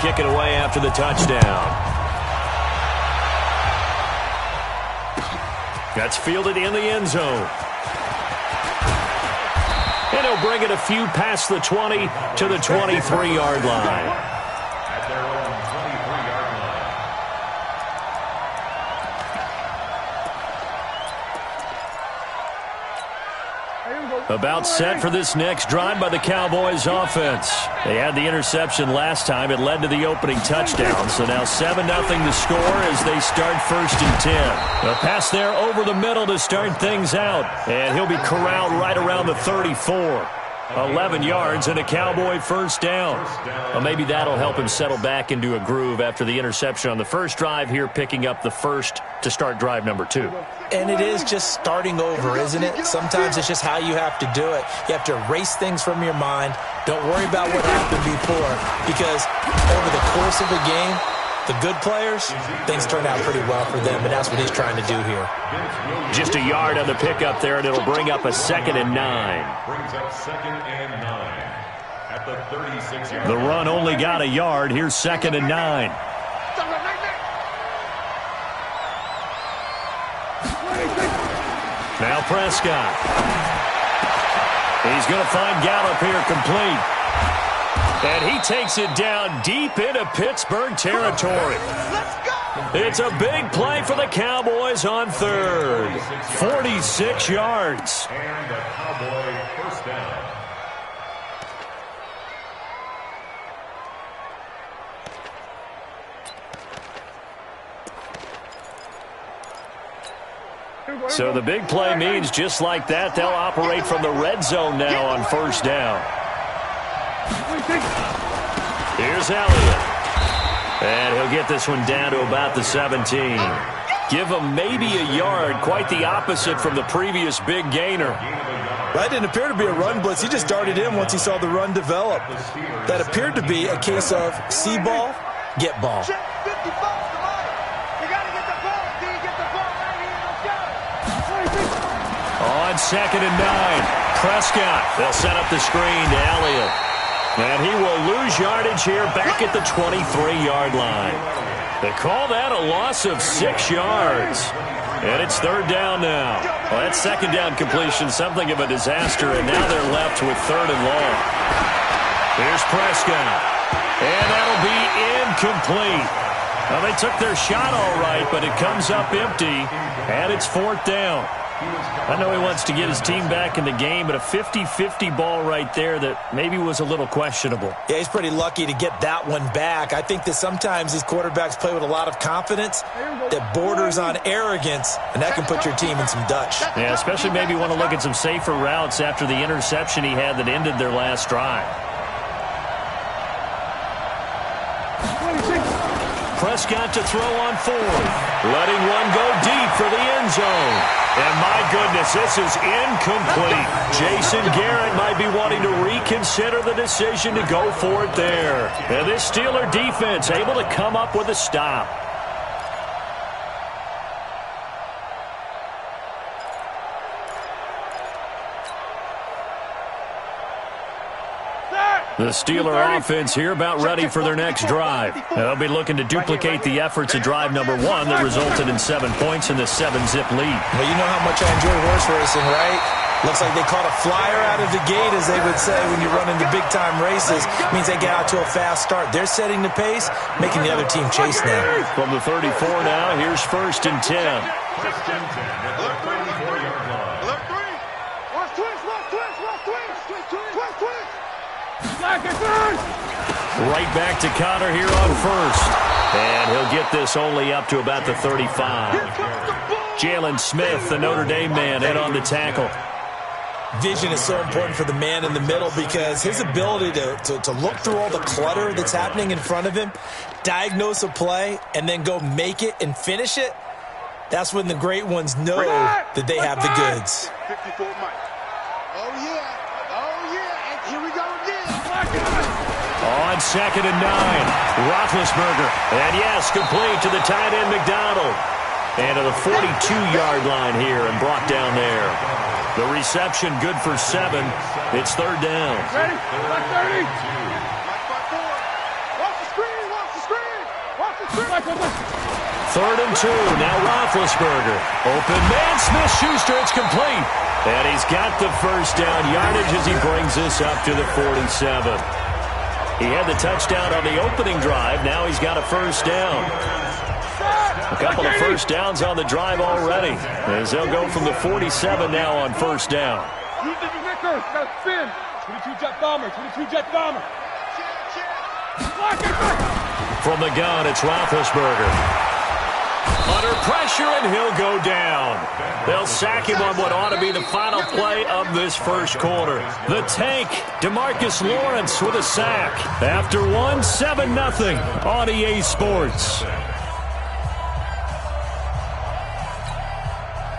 kick it away after the touchdown. That's fielded in the end zone. And he'll bring it a few past the 20 to the 23-yard line. About set for this next drive by the Cowboys offense. They had the interception last time. It led to the opening touchdown. So now 7-0 the score as they start 1st and 10. A pass there over the middle to start things out. And he'll be corralled right around the 34. 11 yards and a Cowboy first down. Well, maybe that'll help him settle back into a groove after the interception on the first drive here, picking up the first to start drive number 2. And it is just starting over, isn't it? Sometimes it's just how you have to do it. You have to erase things from your mind. Don't worry about what happened before, because over the course of the game, the good players, things turn out pretty well for them, and that's what he's trying to do here. Just a yard on the pickup there, and it'll bring up a 2nd and 9. Brings up 2nd and 9 at the 36-yard line. The run only got a yard. Here's 2nd and 9. Now Prescott. He's going to find Gallup here complete. And he takes it down deep into Pittsburgh territory. It's a big play for the Cowboys on 3rd. 46 yards. And the Cowboy first down. So the big play means just like that, they'll operate from the red zone now on 1st down. Here's Elliott. And he'll get this one down to about the 17. Give him maybe a yard, quite the opposite from the previous big gainer. That didn't appear to be a run blitz. He just darted in once he saw the run develop. That appeared to be a case of see ball, get ball. On 2nd and 9, Prescott. They'll set up the screen to Elliott. And he will lose yardage here back at the 23-yard line. They call that a loss of 6 yards. And it's 3rd down now. Well, that 2nd down completion, something of a disaster, and now they're left with 3rd and long. Here's Prescott. And that'll be incomplete. Well, they took their shot all right, but it comes up empty, and it's 4th down. I know he wants to get his team back in the game, but a 50-50 ball right there that maybe was a little questionable. Yeah, he's pretty lucky to get that one back. I think that sometimes these quarterbacks play with a lot of confidence that borders on arrogance, and that can put your team in some Dutch. Yeah, especially maybe want to look at some safer routes after the interception he had that ended their last drive. Prescott to throw on 4th. Letting one go deep for the end zone. And my goodness, this is incomplete. Jason Garrett might be wanting to reconsider the decision to go for it there. And this Steeler defense able to come up with a stop. The Steeler offense here about ready for their next drive. They'll be looking to duplicate the efforts of drive number 1 that resulted in 7 points in the 7-zip lead. Well, you know how much I enjoy horse racing, right? Looks like they caught a flyer out of the gate, as they would say when you run into big-time races. Means they get out to a fast start. They're setting the pace, making the other team chase now. From the 34 now, here's 1st and 10. 1st and 10 at the 34-yard line. Left 3. Watch twist, watch twist, watch twist. Twist, twist. Right back to Connor here on 1st. And he'll get this only up to about the 35. Jalen Smith, the Notre Dame man, in on the tackle. Vision is so important for the man in the middle because his ability to look through all the clutter that's happening in front of him, diagnose a play, and then go make it and finish it, that's when the great ones know that they have the goods. 54 Mike. Oh, yeah. And here we go again. On 2nd and 9, Roethlisberger. And yes, complete to the tight end McDonald. And to the 42-yard line here and brought down there. The reception good for 7. It's 3rd down. Ready? 30. Mike 5-4. Watch the screen. Third and 2. Now Roethlisberger. Open man. Smith-Schuster. It's complete. And he's got the first down yardage as he brings this up to the 47. He had the touchdown on the opening drive. Now he's got a first down. A couple of first downs on the drive already, as they'll go from the 47 now on first down. From the gun, it's Roethlisberger. Under pressure, and he'll go down. They'll sack him on what ought to be the final play of this first quarter. The Tank, DeMarcus Lawrence with a sack. After 7-0 on EA Sports.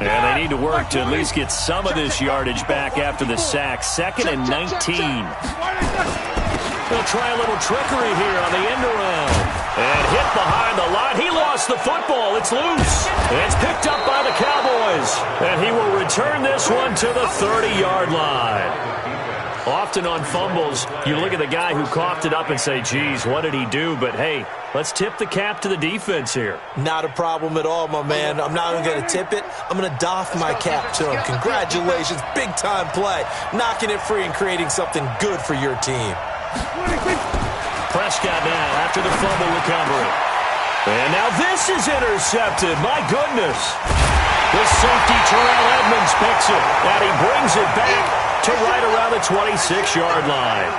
And they need to work to at least get some of this yardage back after the sack. 2nd and 19. They'll try a little trickery here on the end around. And hit behind the line. He lost the football. It's loose. It's picked up by the Cowboys. And he will return this one to the 30-yard line. Often on fumbles, you look at the guy who coughed it up and say, geez, what did he do? But, hey, let's tip the cap to the defense here. Not a problem at all, my man. I'm not even going to tip it. I'm going to doff my cap to him. Congratulations. Big-time play. Knocking it free and creating something good for your team. Prescott now after the fumble recovery. And now this is intercepted. My goodness. The safety, Terrell Edmonds, picks it. And he brings it back to right around the 26-yard line.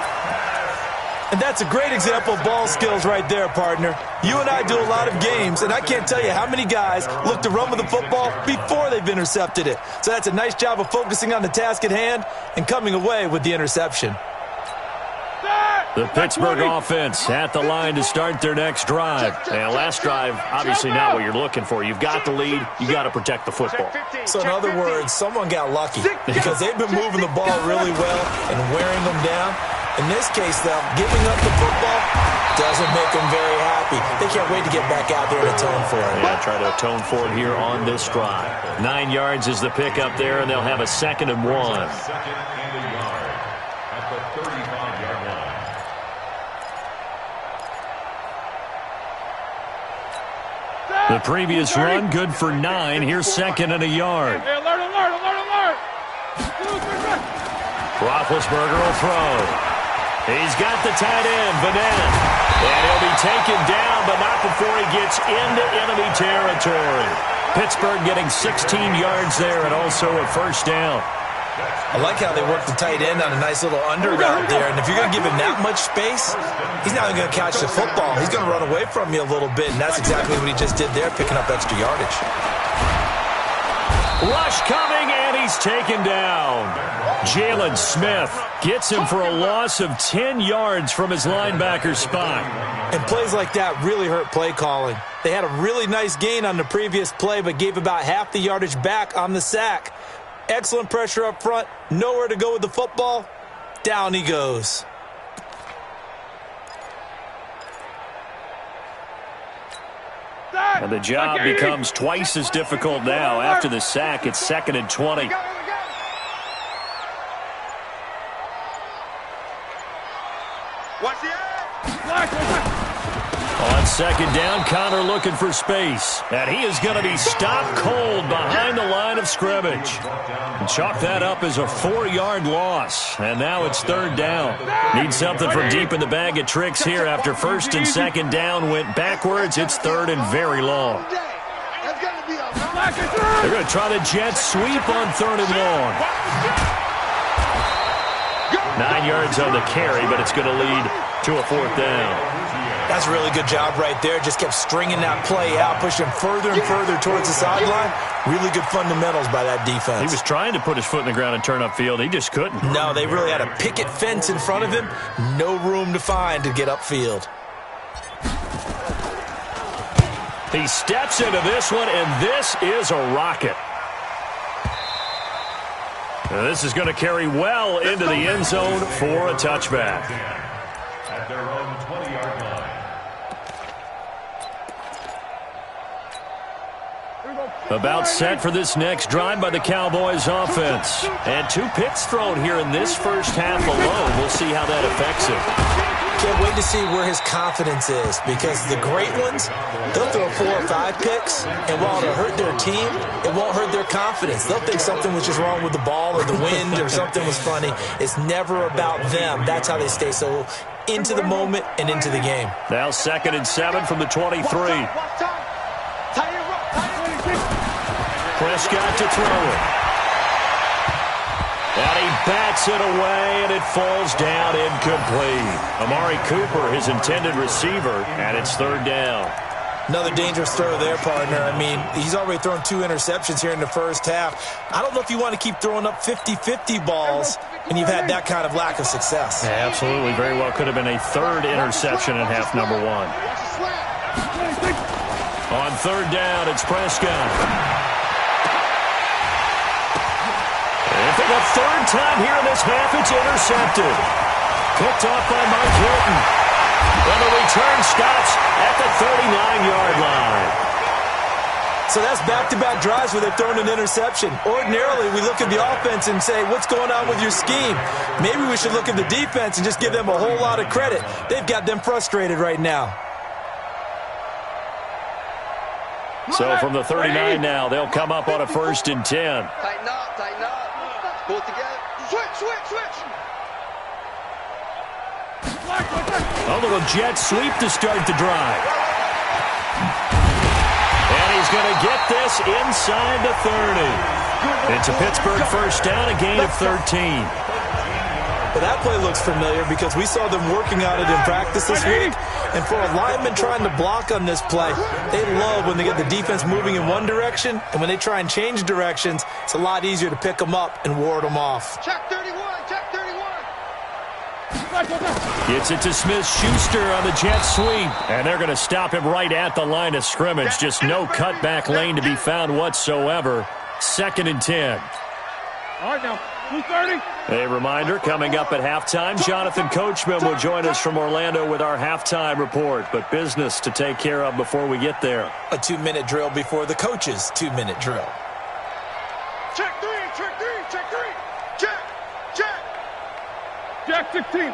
And that's a great example of ball skills right there, partner. You and I do a lot of games, and I can't tell you how many guys look to run with the football before they've intercepted it. So that's a nice job of focusing on the task at hand and coming away with the interception. The Pittsburgh offense at the line to start their next drive. And last drive, obviously not what you're looking for. You've got the lead. You've got to protect the football. So in other words, someone got lucky because they've been moving the ball really well and wearing them down. In this case, though, giving up the football doesn't make them very happy. They can't wait to get back out there and atone for it. Yeah, try to atone for it here on this drive. 9 yards is the pickup there, and they'll have a 2nd and 1. 2nd and a yard at the 35-yard line. The previous run, good for 9. Here's 2nd and a yard. Hey, alert. Roethlisberger will throw. He's got the tight end, Vanette. And he'll be taken down, but not before he gets into enemy territory. Pittsburgh getting 16 yards there and also a first down. I like how they work the tight end on a nice little under route there. And if you're going to give him that much space, he's not even going to catch the football. He's going to run away from you a little bit, and that's exactly what he just did there, picking up extra yardage. Rush coming, and he's taken down. Jalen Smith gets him for a loss of 10 yards from his linebacker spot. And plays like that really hurt play calling. They had a really nice gain on the previous play, but gave about half the yardage back on the sack. Excellent pressure up front. Nowhere to go with the football. Down he goes. And the job becomes twice as difficult now. After the sack, it's 2nd and 20. On 2nd down, Connor looking for space. And he is going to be stopped cold behind the line of scrimmage. And chalk that up as a 4-yard loss. And now it's 3rd down. Need something from deep in the bag of tricks here. After 1st and 2nd down went backwards, it's 3rd and very long. They're going to try the jet sweep on 3rd and long. 9 yards on the carry, but it's going to lead to a 4th down. That's a really good job right there. Just kept stringing that play out, pushing further and further towards the sideline. Really good fundamentals by that defense. He was trying to put his foot in the ground and turn upfield. He just couldn't. No, they really had a picket fence in front of him. No room to find to get upfield. He steps into this one, and this is a rocket. Now this is going to carry well into the end zone for a touchback. At their own 20-yard line. About set for this next drive by the Cowboys offense. And 2 picks thrown here in this first half alone. We'll see how that affects it. can't wait to see where his confidence is, because the great ones, they'll throw 4 or 5 picks, and while it'll hurt their team, it won't hurt their confidence. They'll think something was just wrong with the ball or the wind or something was funny. It's never about them. That's how they stay so into the moment and into the game. Now 2nd and 7 from the 23. Prescott to throw it. And he bats it away, and it falls down incomplete. Amari Cooper, his intended receiver, and it's 3rd down. Another dangerous throw there, partner. I mean, he's already thrown 2 interceptions here in the first half. I don't know if you want to keep throwing up 50-50 balls, and you've had that kind of lack of success. Yeah, absolutely. Very well could have been a 3rd interception in half number 1. On 3rd down, it's Prescott. And for the 3rd time here in this half, it's intercepted. Picked off by Mike Hilton. And the return stops at the 39-yard line. So that's back-to-back drives where they've thrown an interception. Ordinarily, we look at the offense and say, what's going on with your scheme? Maybe we should look at the defense and just give them a whole lot of credit. They've got them frustrated right now. So from the 39 now, they'll come up on a 1st and 10. Tighten up, tighten up. Pull it together. Switch. A little jet sweep to start the drive. And he's going to get this inside the 30. It's a Pittsburgh 1st down, a gain of 13. Well, that play looks familiar because we saw them working on it in practice this week. And for a lineman trying to block on this play, they love when they get the defense moving in one direction. And when they try and change directions, it's a lot easier to pick them up and ward them off. Check 31, check 31. Gets it to Smith-Schuster on the jet sweep. And they're going to stop him right at the line of scrimmage. Just no cutback lane to be found whatsoever. 2nd and 10. All right, now. 2:30. A reminder, coming up at halftime, Jonathan Coachman will join us from Orlando with our halftime report. But business to take care of before we get there. A 2-minute drill before the coach's 2-minute drill. Check 3, check 3, check 3. Check. Jack 16.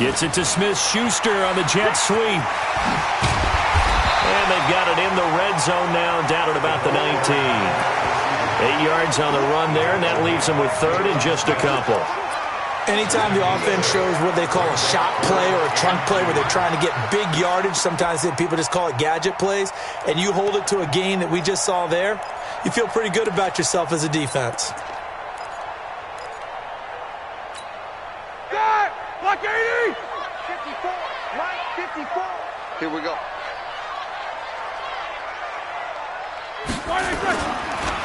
Gets it to Smith-Schuster on the jet sweep. And they've got it in the red zone now, down at about the 19. 8 yards on the run there, and that leaves them with 3rd and just a couple. Anytime the offense shows what they call a shot play or a trunk play where they're trying to get big yardage, sometimes people just call it gadget plays, and you hold it to a gain that we just saw there, you feel pretty good about yourself as a defense. Block 80! 54, Mike, 54. Here we go.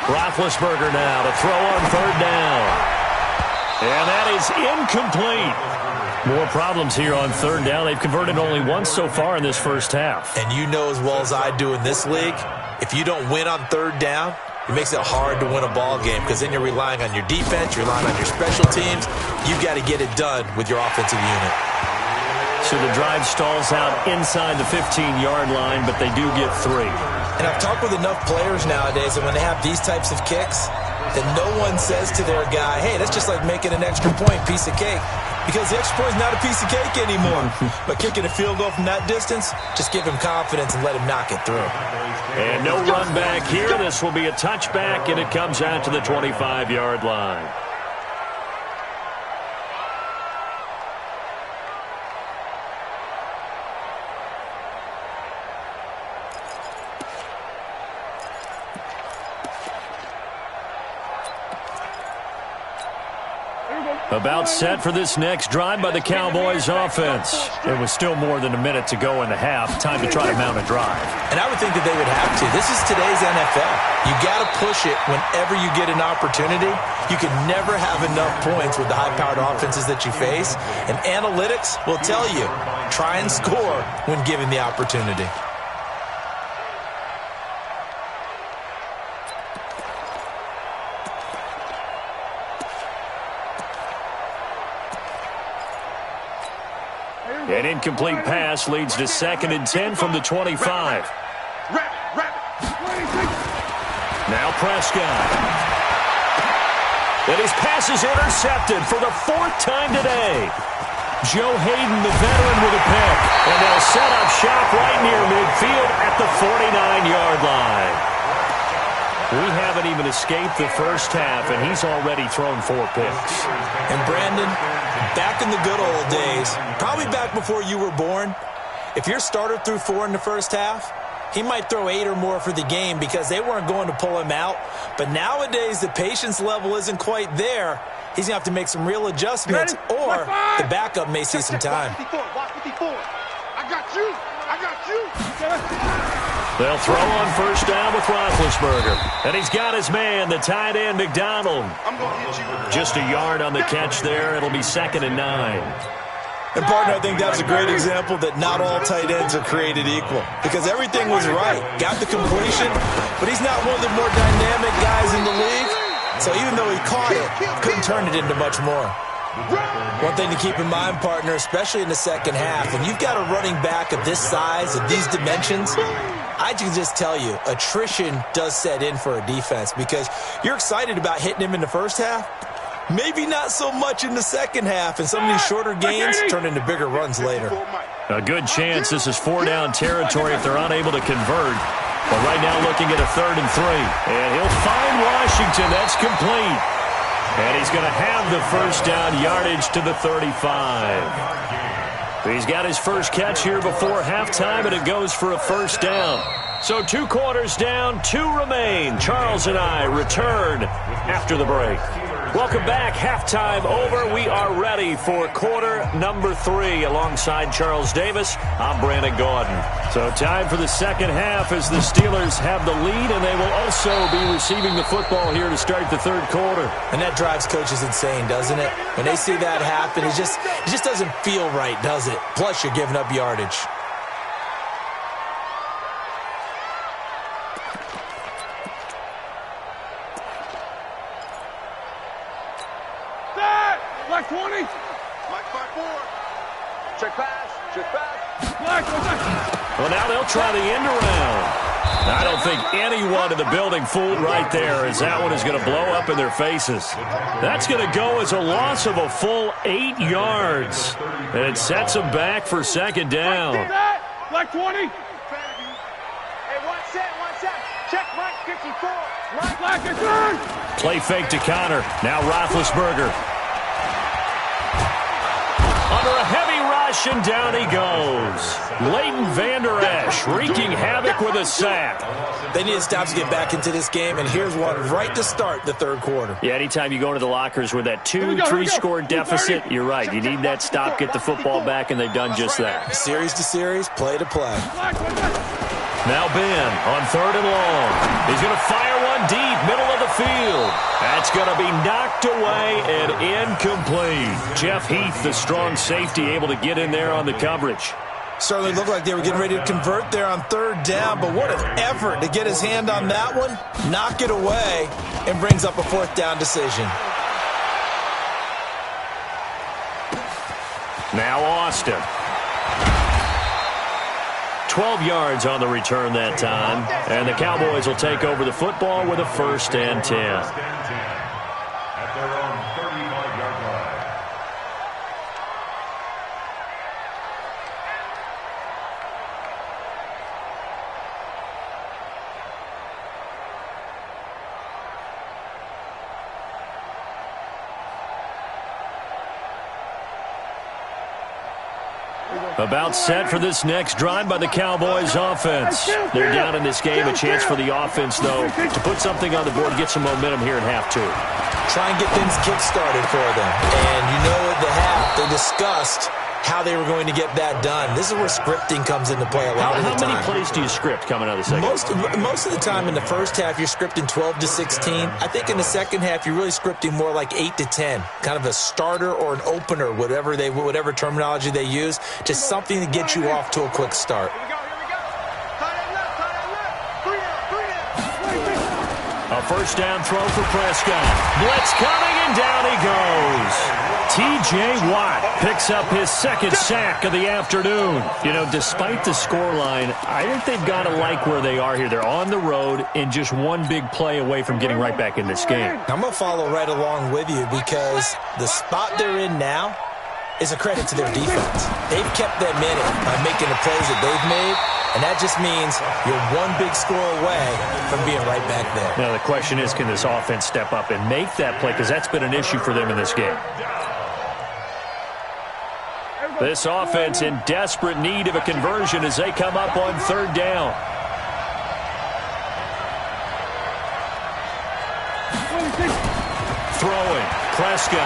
Roethlisberger now to throw on 3rd down. And that is incomplete. More problems here on 3rd down. They've converted only once so far in this first half. And you know as well as I do in this league, if you don't win on 3rd down, it makes it hard to win a ball game because then you're relying on your defense, you're relying on your special teams. You've got to get it done with your offensive unit. So the drive stalls out inside the 15-yard line, but they do get 3. And I've talked with enough players nowadays that when they have these types of kicks, that no one says to their guy, hey, that's just like making an extra point, piece of cake. Because the extra point is not a piece of cake anymore. But kicking a field goal from that distance, just give him confidence and let him knock it through. And no run back here. This will be a touchback, and it comes out to the 25-yard line. About set for this next drive by the Cowboys offense. It was still more than a minute to go in the half. Time to try to mount a drive. And I would think that they would have to. This is today's NFL. You got to push it whenever you get an opportunity. You can never have enough points with the high-powered offenses that you face. And analytics will tell you, try and score when given the opportunity. An incomplete pass leads to 2nd and 10 from the 25. Now Prescott. And his pass is intercepted for the 4th time today. Joe Hayden, the veteran, with a pick. And they'll set up shop right near midfield at the 49-yard line. We haven't even escaped the first half, and he's already thrown 4 picks. And Brandon, back in the good old days, probably back before you were born, if your starter threw 4 in the first half, he might throw 8 or more for the game because they weren't going to pull him out. But nowadays, the patience level isn't quite there. He's going to have to make some real adjustments, or the backup may see some time. I got you. I got you. They'll throw on first down with Roethlisberger. And he's got his man, the tight end, McDonald. I'm going to hit you. Just a yard on the catch there. It'll be 2nd and 9. And, partner, I think that was a great example that not all tight ends are created equal because everything was right. Got the completion, but he's not one of the more dynamic guys in the league. So even though he caught it, couldn't turn it into much more. One thing to keep in mind, partner, especially in the second half, when you've got a running back of this size, of these dimensions, I can just tell you, attrition does set in for a defense because you're excited about hitting him in the first half. Maybe not so much in the second half, and some of these shorter gains turn into bigger runs later. A good chance this is 4-down territory if they're unable to convert. But right now looking at a 3rd and 3. And he'll find Washington. That's complete. And he's going to have the first down yardage to the 35. He's got his first catch here before halftime, and it goes for a first down. So 2 quarters down, 2 remain. Charles and I return after the break. Welcome back. Halftime over. We are ready for quarter number 3. Alongside Charles Davis, I'm Brandon Gordon. So time for the second half as the Steelers have the lead, and they will also be receiving the football here to start the 3rd quarter. And that drives coaches insane, doesn't it? When they see that happen, it just doesn't feel right, does it? Plus, you're giving up yardage. Black 20. Black 5-4. Check pass. Check pass. Black. Well, now they'll try the end around. I don't think anyone in the building fooled right there, as that one is going to blow up in their faces. That's going to go as a loss of a full 8 yards. And it sets them back for 2nd down. Black 20. Hey, one set. Check right 54. Right. Black is good. Play fake to Connor. Now Roethlisberger. Under a heavy rush, and down he goes. Leighton Vander Esch wreaking havoc with a sack. They need to stop to get back into this game, and here's one right to start the 3rd quarter. Yeah, anytime you go into the lockers with that 2-3 score deficit, you're right. You need that stop, get the football back, and they've done just that. Series to series, play to play. Now Ben on 3rd and long. He's going to fire one deep, middle of the field. That's going to be knocked away and incomplete. Jeff Heath, the strong safety, able to get in there on the coverage. Certainly looked like they were getting ready to convert there on 3rd down, but what an effort to get his hand on that one, knock it away, and brings up a 4th down decision. Now Austin. 12 yards on the return that time, and the Cowboys will take over the football with a 1st and 10. At their own 35-yard line. About set for this next drive by the Cowboys offense. They're down in this game. A chance for the offense, though, to put something on the board, get some momentum here in half 2. Try and get things kick-started for them. And you know at the half, they discussed how they were going to get that done. This is where scripting comes into play a lot of the time. How many plays do you script coming out of the second? Most of the time in the first half, you're scripting 12 to 16. I think in the second half, you're really scripting more like 8 to 10. Kind of a starter or an opener, whatever terminology they use. Just something to get you off to a quick start. A first down throw for Prescott. Blitz coming, and down he goes. T.J. Watt picks up his second sack of the afternoon. You know, despite the scoreline, I think they've got to like where they are here. They're on the road and just one big play away from getting right back in this game. I'm going to follow right along with you because the spot they're in now is a credit to their defense. They've kept them in it by making the plays that they've made, and that just means you're one big score away from being right back there. Now, the question is, can this offense step up and make that play? Because that's been an issue for them in this game. This offense in desperate need of a conversion as they come up on third down. Throwing. Prescott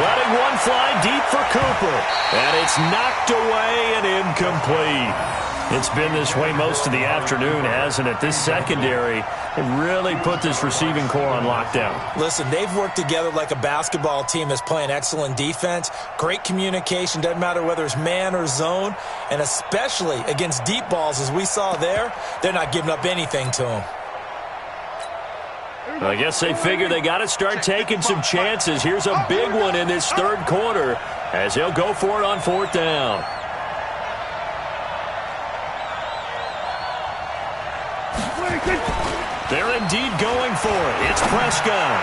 letting one fly deep for Cooper. And it's knocked away and incomplete. It's been this way most of the afternoon, hasn't it? This secondary really put this receiving core on lockdown. Listen, they've worked together like a basketball team that's playing excellent defense. Great communication, doesn't matter whether it's man or zone. And especially against deep balls, as we saw there, they're not giving up anything to them. I guess they figure they got to start taking some chances. Here's a big one in this third quarter as they'll go for it on fourth down. They're indeed going for it. It's Prescott.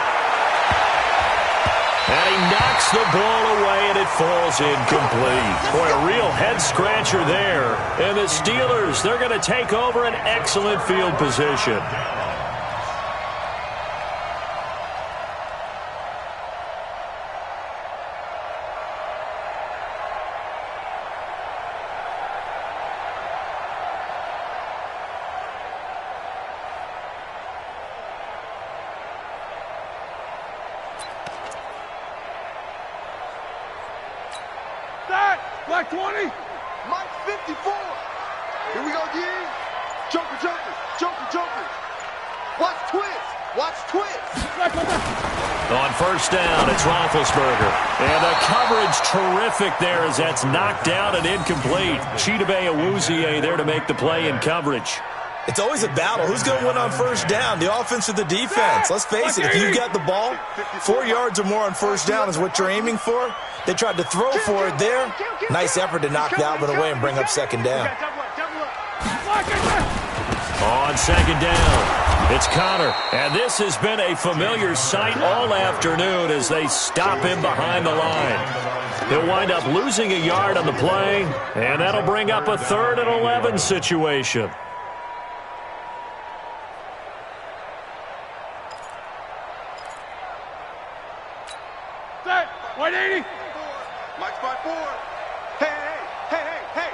And he knocks the ball away, and it falls incomplete. Boy, a real head-scratcher there. And the Steelers, they're going to take over an excellent field position. Black 20. Mike 54. Here we go, D. Joker, Joker, Joker, Joker. Watch twist. Watch twist. On first down, it's Roethlisberger. And the coverage terrific there as that's knocked down and incomplete. Chidobe Awuzie there to make the play in coverage. It's always a battle. Who's going to win on first down, the offense or the defense? Let's face it, if you've got the ball, 4 yards or more on first down is what you're aiming for. They tried to throw for it there. Nice effort to knock that one away and bring up second down. On second down, it's Connor. And this has been a familiar sight all afternoon as they stop him behind the line. He'll wind up losing a yard on the play, and that'll bring up a 3rd and 11 situation. Set. 180. Mike's by 4. Hey, hey, hey, hey, hey.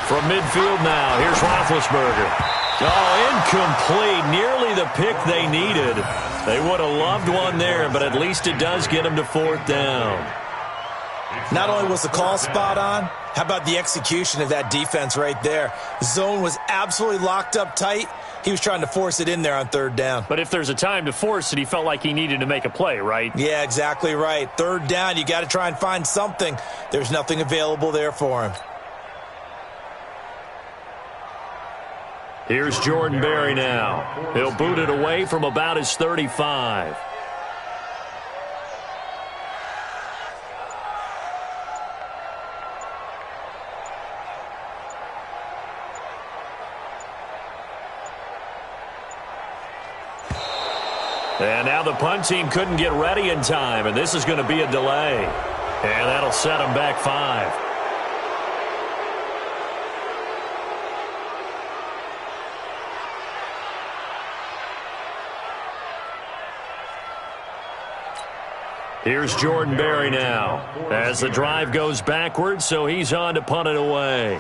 From midfield now, here's Roethlisberger. Oh, incomplete. Nearly the pick they needed. They would have loved one there, but at least it does get them to fourth down. Not only was the call spot on, how about the execution of that defense right there? Zone was absolutely locked up tight. He was trying to force it in there on third down. But if there's a time to force it, he felt like he needed to make a play, right? Yeah, exactly right. Third down, you got to try and find something. There's nothing available there for him. Here's Jordan Berry now. He'll boot it away from about his 35. And now the punt team couldn't get ready in time, and this is going to be a delay. And that'll set them back 5. Here's Jordan Berry now as the drive goes backwards, so he's on to punt it away.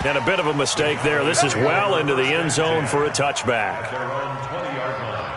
And a bit of a mistake there. This is well into the end zone for a touchback. Their own 20-yard line.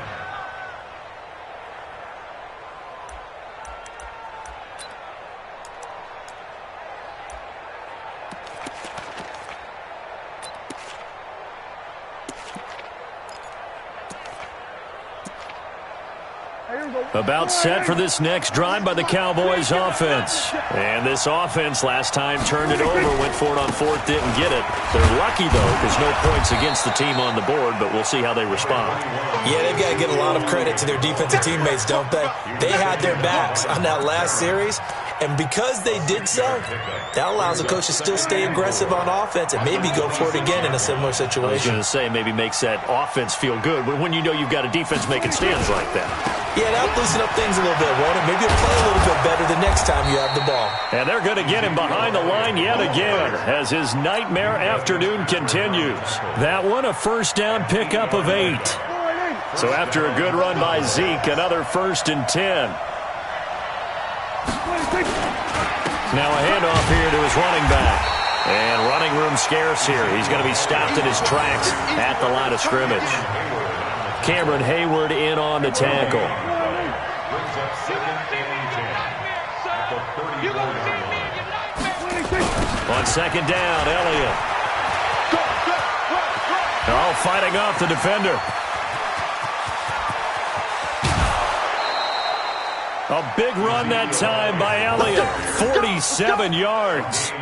About set for this next drive by the Cowboys offense. And this offense last time turned it over, went for it on fourth, didn't get it. They're lucky, though, because no points against the team on the board, but we'll see how they respond. Yeah, they've got to get a lot of credit to their defensive teammates, don't they? They had their backs on that last series, and because they did so, that allows the coach to still stay aggressive on offense and maybe go for it again in a similar situation. I was going to say, maybe makes that offense feel good, but when you know you've got a defense making stands like that. Yeah, that'll loosen up things a little bit, won't it? Maybe you'll play a little bit better the next time you have the ball. And they're going to get him behind the line yet again as his nightmare afternoon continues. That one, a first down pickup of 8. So after a good run by Zeke, another 1st and 10. Now a handoff here to his running back. And running room scarce here. He's going to be stopped in his tracks at the line of scrimmage. Cameron Hayward in on the tackle. On second down, Elliott. Oh, fighting off the defender. A big run that time by Elliott. 47 yards.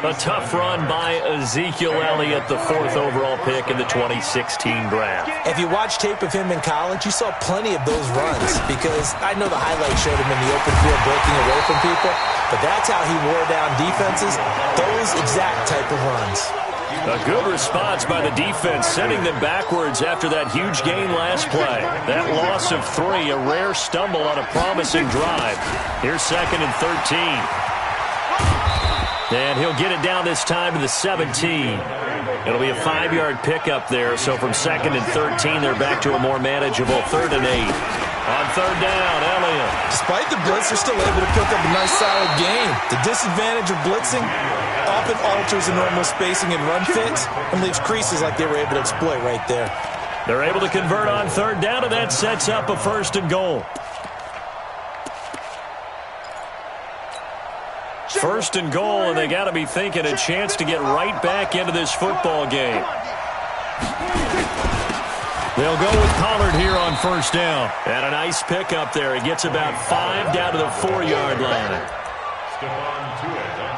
A tough run by Ezekiel Elliott, the 4th overall pick in the 2016 draft. If you watch tape of him in college, you saw plenty of those runs because I know the highlights showed him in the open field breaking away from people, but that's how he wore down defenses, those exact type of runs. A good response by the defense, sending them backwards after that huge gain last play. That loss of 3, a rare stumble on a promising drive. Here's 2nd and 13. And he'll get it down this time to the 17. It'll be a 5-yard pickup there, so from 2nd and 13, they're back to a more manageable 3rd and 8. On 3rd down, Elliott. Despite the blitz, they're still able to pick up a nice solid gain. The disadvantage of blitzing often alters the normal spacing and run fits and leaves creases like they were able to exploit right there. They're able to convert on 3rd down, and that sets up a 1st and goal. 1st and goal, and they got to be thinking a chance to get right back into this football game. They'll go with Pollard here on 1st down. And a nice pickup there. He gets about 5 down to the 4-yard line. On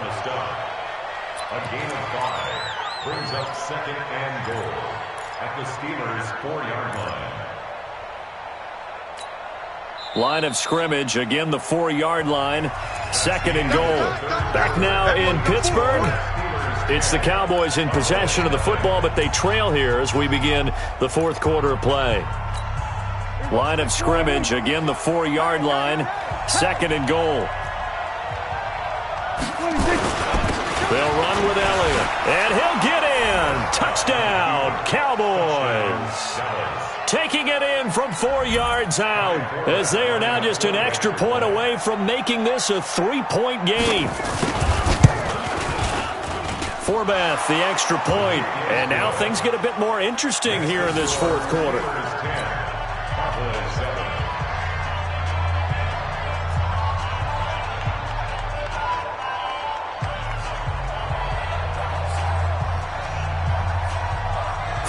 the stop. A gain of 5 brings up 2nd and goal at the Steelers' 4-yard line. Line of scrimmage, again the 4-yard line. 2nd and goal. Back now in Pittsburgh. It's the Cowboys in possession of the football, but they trail here as we begin the 4th quarter of play. Line of scrimmage, again the 4-yard line. 2nd and goal. They'll run with Elliott, and he'll get in. Touchdown, Cowboys. Taking it in from 4 yards out, as they are now just an extra point away from making this a 3-point game. Forbath, the extra point, and now things get a bit more interesting here in this 4th quarter.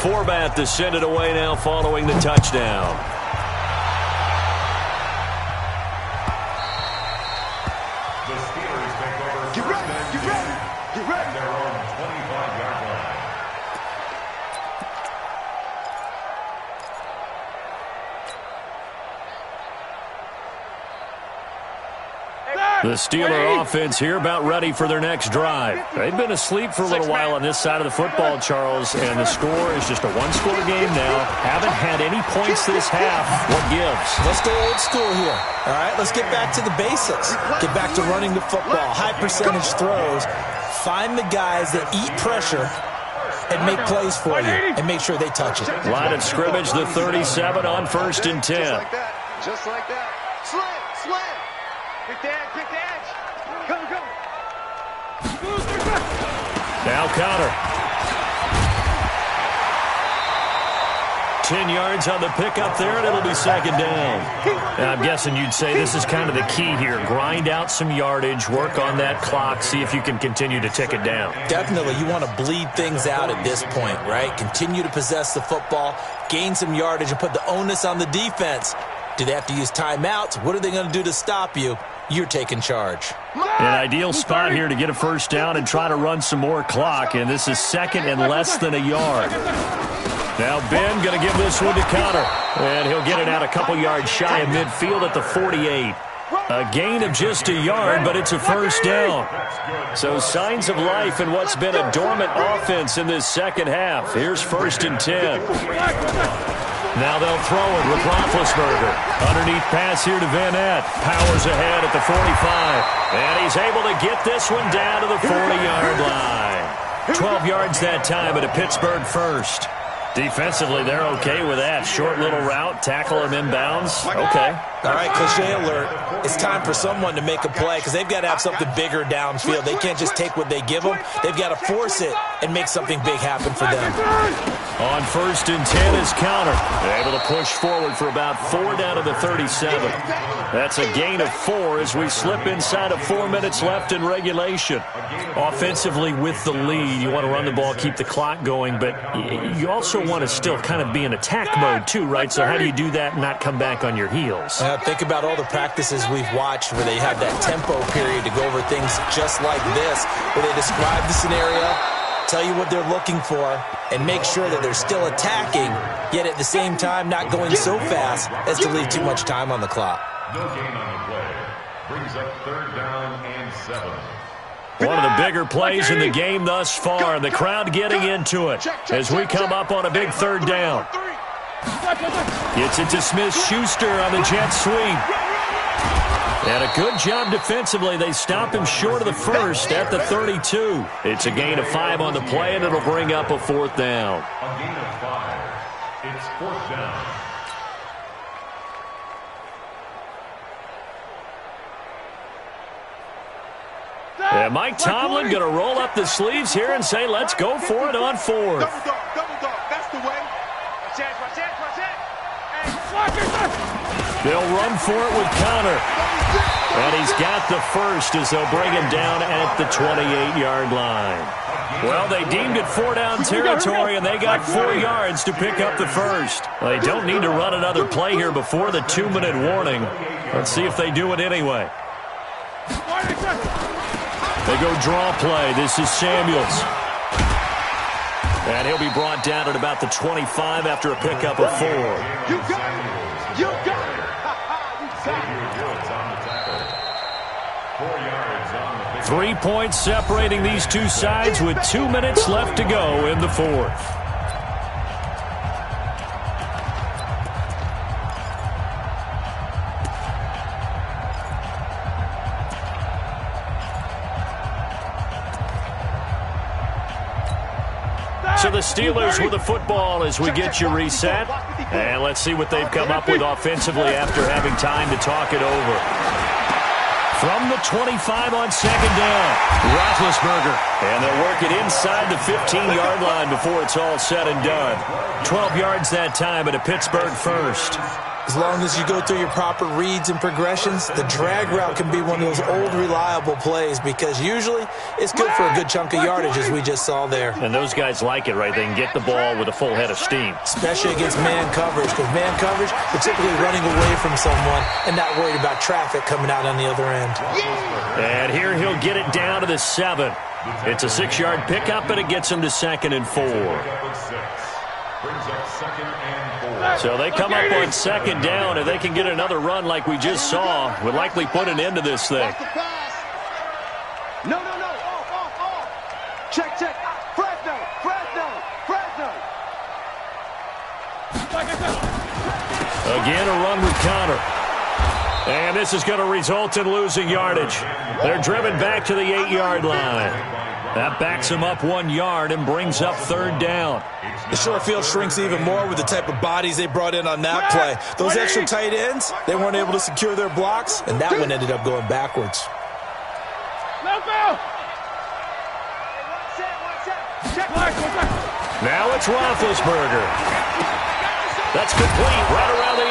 Forbath to send it away now following the touchdown. The Steelers take over. Get ready, get ready, get ready. Their own 25-yard line. The Steeler offense here about ready for their next drive. They've been asleep for a little while on this side of the football, Charles, and the score is just a one-score game now. Haven't had any points this half. What gives? Let's go old school here. All right, let's get back to the basics. Get back to running the football, high percentage throws. Find the guys that eat pressure and make plays for you and make sure they touch it. Line of scrimmage, the 37 on 1st and 10. Just like that. Just like that. Slam, slam. Pick the edge, pick the edge. Go, go. Now counter. 10 yards on the pickup there, and it'll be 2nd down. And I'm guessing you'd say this is kind of the key here. Grind out some yardage, work on that clock, see if you can continue to tick it down. Definitely, you want to bleed things out at this point, right? Continue to possess the football, gain some yardage, and put the onus on the defense Do they have to use timeouts? What are they going to do to stop you? You're taking charge. An ideal spot here to get a first down and try to run some more clock, and this is second and less than a yard. Now Ben going to give this one to Connor, and he'll get it out a couple yards shy of midfield at the 48. A gain of just a yard, but it's a first down. So signs of life in what's been a dormant offense in this second half. Here's 1st and 10. Now they'll throw it with Roethlisberger. Underneath pass here to Van Ness. Powers ahead at the 45. And he's able to get this one down to the 40-yard line. 12 yards that time at a Pittsburgh first. Defensively, they're okay with that. Short little route, tackle him inbounds. Okay. All right, cliche alert. It's time for someone to make a play because they've got to have something bigger downfield. They can't just take what they give them. They've got to force it and make something big happen for them. On 1st and 10 is Connor. They're able to push forward for about 4 down to the 37. That's a gain of 4 as we slip inside of 4 minutes left in regulation. Offensively with the lead, you want to run the ball, keep the clock going, but you also want to still kind of be in attack mode too, right? So how do you do that and not come back on your heels? Think about all the practices we've watched where they have that tempo period to go over things just like this, where they describe the scenario, tell you what they're looking for, and make sure that they're still attacking, yet at the same time not going so fast as to leave too much time on the clock. No gain on the play. Brings up 3rd down and 7. One of the bigger plays in the game thus far. The crowd getting into it as we come up on a big 3rd down. Gets it to Smith-Schuster on the jet sweep. And a good job defensively. They stop him short of the first at the 32. It's a gain of 5 on the play, and it'll bring up a 4th down. A gain of 5. It's 4th down. And Mike Tomlin going to roll up the sleeves here and say, let's go for it on 4th. Double dog. That's the way. They'll run for it with Connor. And he's got the first as they'll bring him down at the 28-yard line. Well, they deemed it 4-down territory, and they got 4 yards to pick up the first. They don't need to run another play here before the 2-minute warning. Let's see if they do it anyway. They go draw play. This is Samuels. And he'll be brought down at about the 25 after a pickup of 4. You got it. You got it. You got it. 3 points separating these two sides with 2 minutes left to go in the 4th. So the Steelers with the football as we get you reset. And let's see what they've come up with offensively after having time to talk it over. From the 25 on 2nd down, Roethlisberger. And they'll work it inside the 15-yard line before it's all said and done. 12 yards that time at a Pittsburgh first. As long as you go through your proper reads and progressions, the drag route can be one of those old reliable plays because usually it's good for a good chunk of yardage as we just saw there. And those guys like it, right? They can get the ball with a full head of steam. Especially against man coverage because man coverage, they're typically running away from someone and not worried about traffic coming out on the other end. And here he'll get it down to the 7. It's a 6-yard pickup, and it gets him to 2nd and 4. Brings up 2nd and 4. So they come up on 2nd down, and they can get another run like we just saw. Would likely put an end to this thing. No. Off. Check. Fresno. Again, a run with Connor. And this is going to result in losing yardage. They're driven back to the 8-yard line. That backs him up 1 yard and brings up 3rd down. The short field shrinks even more with the type of bodies they brought in on that play. Those extra tight ends, they weren't able to secure their blocks, and that one ended up going backwards. Now it's Roethlisberger. That's complete right around the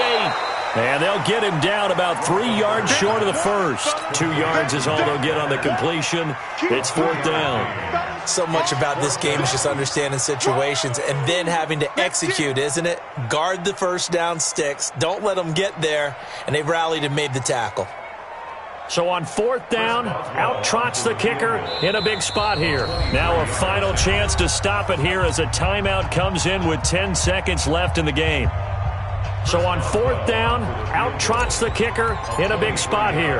8. And they'll get him down about 3 yards short of the first. 2 yards is all they'll get on the completion. It's 4th down. So much about this game is just understanding situations and then having to execute, isn't it? Guard the first down sticks. Don't let them get there. And they rallied and made the tackle. So on 4th down, out trots the kicker in a big spot here. Now a final chance to stop it here as a timeout comes in with 10 seconds left in the game. So on 4th down, out trots the kicker in a big spot here.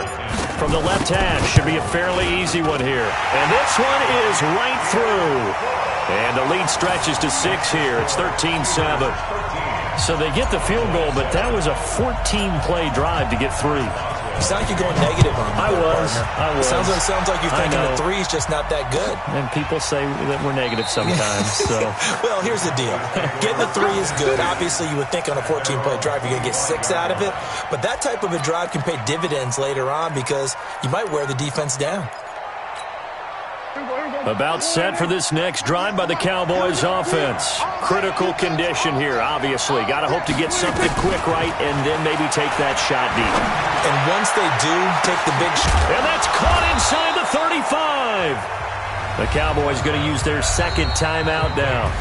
From the left hash, should be a fairly easy one here. And this one is right through. And the lead stretches to 6 here. It's 13-7. So they get the field goal, but that was a 14-play drive to get 3. You sound like you're going negative on that. I was. Sounds like you're thinking the 3 is just not that good. And people say that we're negative sometimes. So. Well, here's the deal. Getting the 3 is good. Obviously, you would think on a 14-play drive you're going to get 6 out of it. But that type of a drive can pay dividends later on because you might wear the defense down. About set for this next drive by the Cowboys offense. Critical condition here, obviously. Got to hope to get something quick right and then maybe take that shot deep. And once they do take the big shot. And that's caught inside the 35. The Cowboys going to use their second timeout now.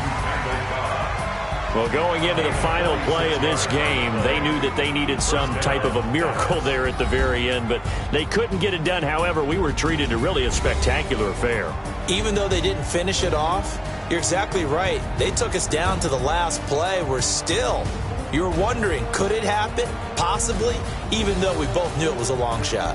Well, going into the final play of this game, they knew that they needed some type of a miracle there at the very end, but they couldn't get it done. However, we were treated to really a spectacular affair. Even though they didn't finish it off, you're exactly right. They took us down to the last play. We're still, you're wondering, could it happen? Possibly, even though we both knew it was a long shot.